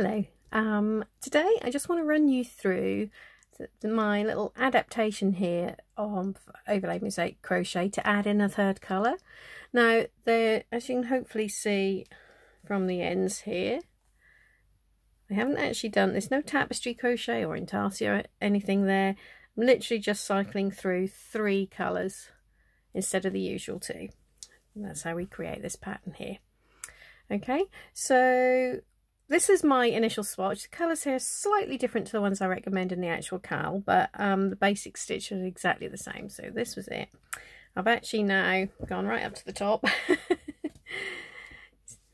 Hello. Today I just want to run you through my little adaptation here of Overlay Mosaic Crochet to add in a third colour. Now, as you can hopefully see from the ends here, I haven't actually done, there's no tapestry crochet or intarsia or anything there. I'm literally just cycling through 3 colours instead of the usual 2. And that's how we create this pattern here. Okay, so this is my initial swatch. The colours here are slightly different to the ones I recommend in the actual KAL, but the basic stitch is exactly the same. So this was it. I've actually now gone right up to the top.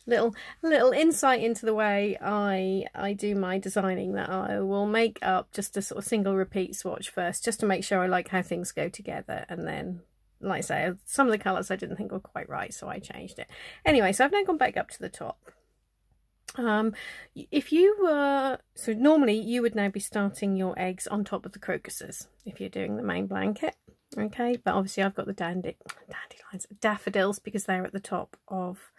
little insight into the way I do my designing, that I will make up just a sort of single repeat swatch first, just to make sure I like how things go together, and then, like I say, some of the colours I didn't think were quite right, so I changed it. Anyway, so I've now gone back up to the top. If you were, so normally you would now be starting your eggs on top of the crocuses if you're doing the main blanket, okay, but obviously I've got the dandelions, daffodils, because they're at the top of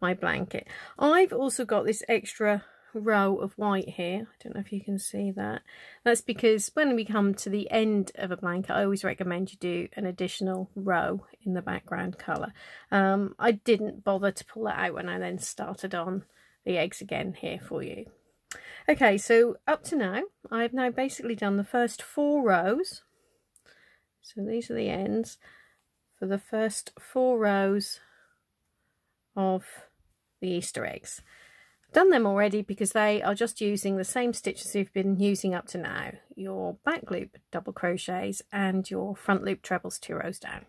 my blanket. I've also got this extra row of white here. I don't know if you can see that. That's because when we come to the end of a blanket, I always recommend you do an additional row in the background colour. I didn't bother to pull that out when I then started on the eggs again here for you. Okay, so up to now, I've now basically done the first 4 rows. So these are the ends for the first 4 rows of the Easter eggs. I've done them already because they are just using the same stitches you've been using up to now. Your back loop double crochets and your front loop trebles 2 rows down.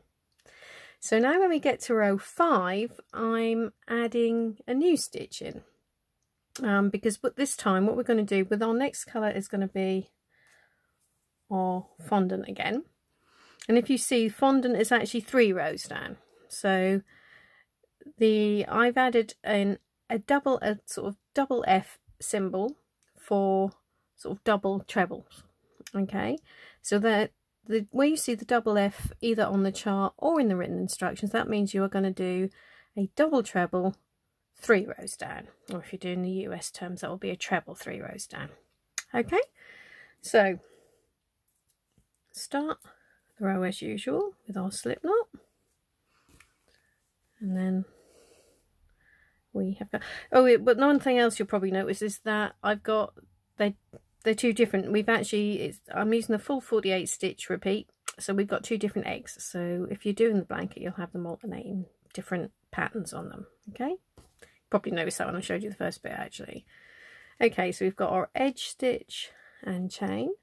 So now when we get to row 5, I'm adding a new stitch in. Because this time what we're going to do with our next colour is going to be our fondant again. And if you see, fondant is actually 3 rows down. So I've added in a sort of double F symbol for sort of double trebles. Okay, so that where you see the double F either on the chart or in the written instructions, that means you are going to do a double treble 3 rows down, or if you're doing the US terms, that will be a treble 3 rows down. Okay, so start the row as usual with our slip knot, and then we have got, but one thing else you'll probably notice is that I've got, they're 2 different. We've actually, I'm using the full 48 stitch repeat, so we've got 2 different eggs. So if you're doing the blanket, you'll have them alternating different patterns on them. Okay, probably noticed that when I showed you the first bit actually. Okay, so we've got our edge stitch and chain,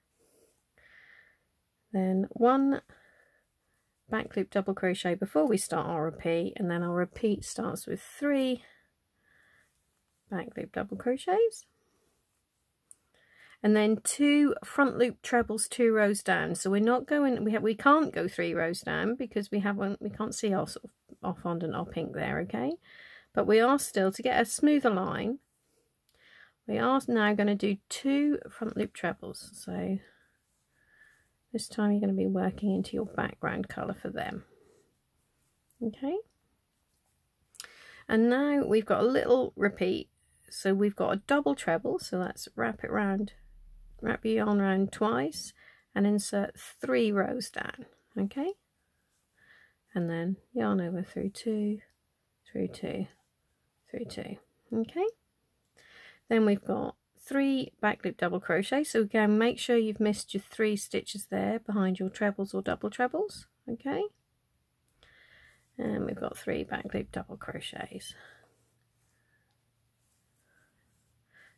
then 1 back loop double crochet before we start our repeat, and then our repeat starts with 3 back loop double crochets, and then 2 front loop trebles 2 rows down. So we're not going, we can't go 3 rows down because we can't see our sort of our fondant, our pink there. Okay, but we are still, to get a smoother line, we are now going to do 2 front loop trebles. So this time you're going to be working into your background colour for them. Okay, and now we've got a little repeat. So we've got a double treble, so let's wrap your yarn around twice and insert 3 rows down. Okay, and then yarn over through 2, through 2, through 2. Okay, then we've got 3 back loop double crochet. So again, make sure you've missed your 3 stitches there behind your trebles or double trebles. Okay, and we've got 3 back loop double crochets.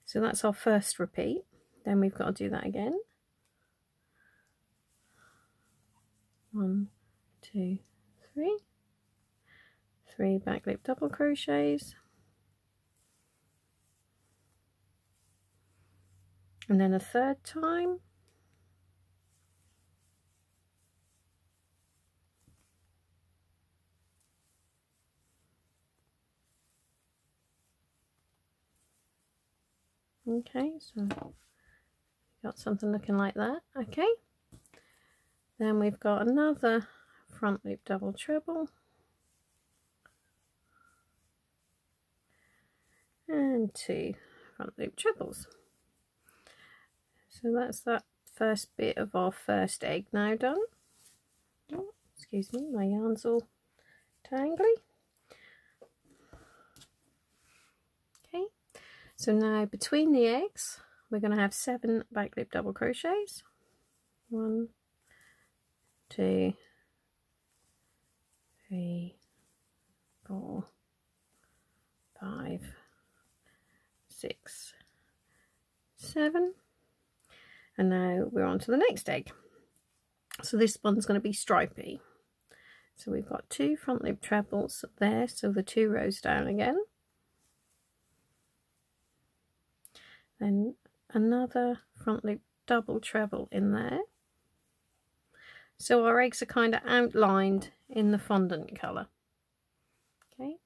So that's our first repeat. Then we've got to do that again. 1, 2, 3. 3 back loop double crochets. And then a third time. Okay, so got something looking like that. Okay, then we've got another front loop double treble, and 2 front loop trebles. So that's that first bit of our first egg now done. Oh, excuse me, my yarn's all tangly. Okay, so now between the eggs we're going to have 7 back loop double crochets. 1, 2, 3, 4, 5, 6, 7, and now we're on to the next egg. So this one's going to be stripy. So we've got 2 front loop trebles there, so the 2 rows down again, then another front loop double treble in there. So our eggs are kind of outlined in the fondant colour. Okay,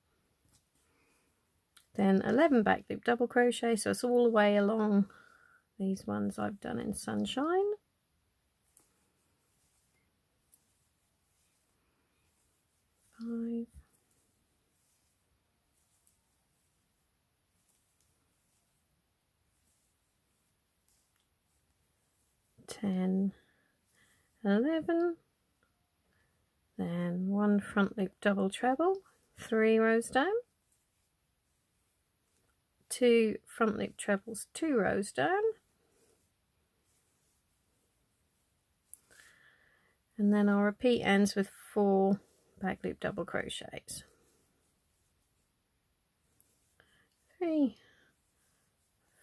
then 11 back loop double crochet, so it's all the way along these ones I've done in Sunshine. Five, 10, 11, then 1 front loop double treble, 3 rows down, 2 front loop trebles, 2 rows down, and then I'll repeat ends with 4 back loop double crochets. 3,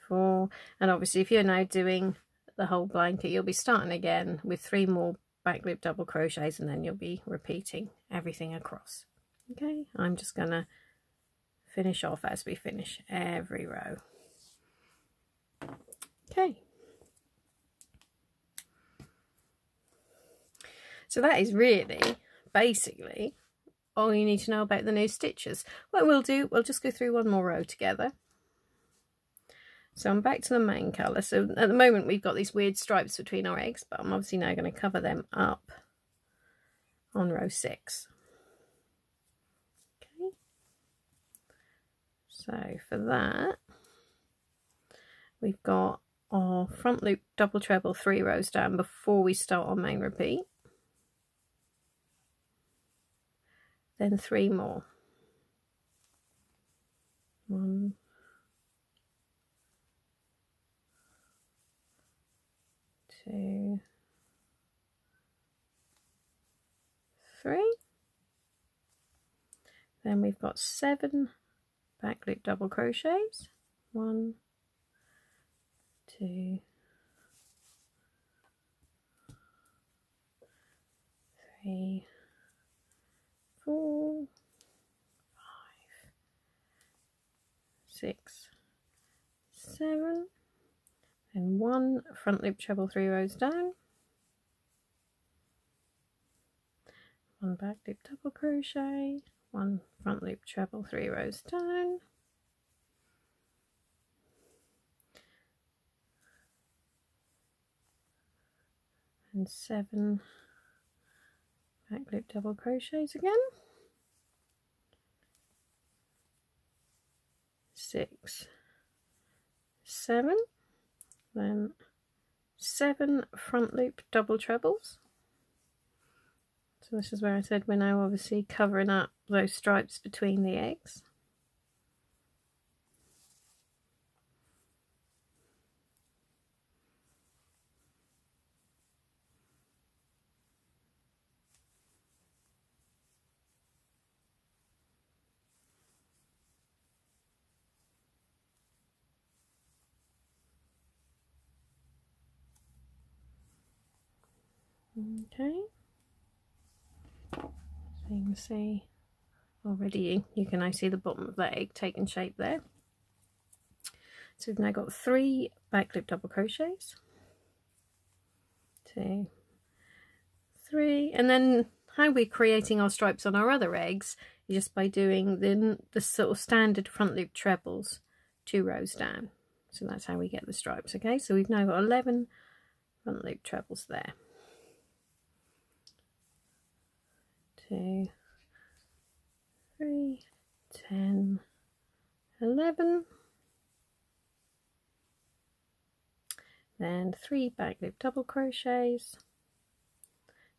4, and obviously if you're now doing the whole blanket you'll be starting again with 3 more back loop double crochets, and then you'll be repeating everything across. Okay, I'm just gonna finish off as we finish every row. Okay, so that is really basically all you need to know about the new stitches. What we'll do, we'll just go through one more row together. So I'm back to the main colour. So at the moment we've got these weird stripes between our eggs, but I'm obviously now going to cover them up on row 6. Okay, so for that we've got our front loop double treble 3 rows down before we start our main repeat, then 3 more. 1, 2, 3. Then we've got 7 back loop double crochets. 1, 2, 3, 4, 5, 6, 7, and 1 front loop treble 3 rows down, 1 back loop double crochet, 1 front loop treble 3 rows down, and 7 back loop double crochets again, 6, 7, then 7 front loop double trebles. So this is where I said we're now obviously covering up those stripes between the eggs. Okay, so you can see already, you can now see the bottom of that egg taking shape there. So we've now got 3 back loop double crochets, 2, 3, and then how we're creating our stripes on our other eggs is just by doing the sort of standard front loop trebles 2 rows down. So that's how we get the stripes. Okay, so we've now got 11 front loop trebles there. 2, 3, 10, 11. then 3 back loop double crochets,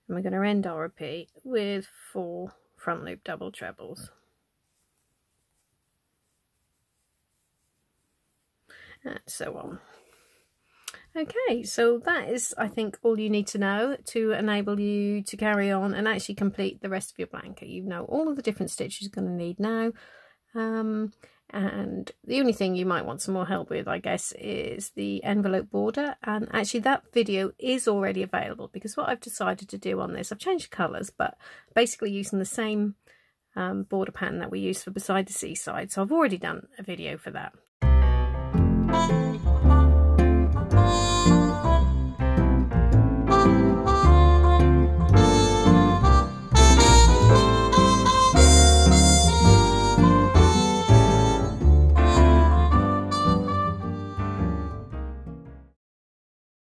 and we're going to end our repeat with 4 front loop double trebles. And so on. Okay, so that is, I think, all you need to know to enable you to carry on and actually complete the rest of your blanket. You know all of the different stitches you're going to need now. And the only thing you might want some more help with, I guess, is the envelope border. And actually that video is already available, because what I've decided to do on this, I've changed colours, but basically using the same border pattern that we used for Beside the Seaside. So I've already done a video for that.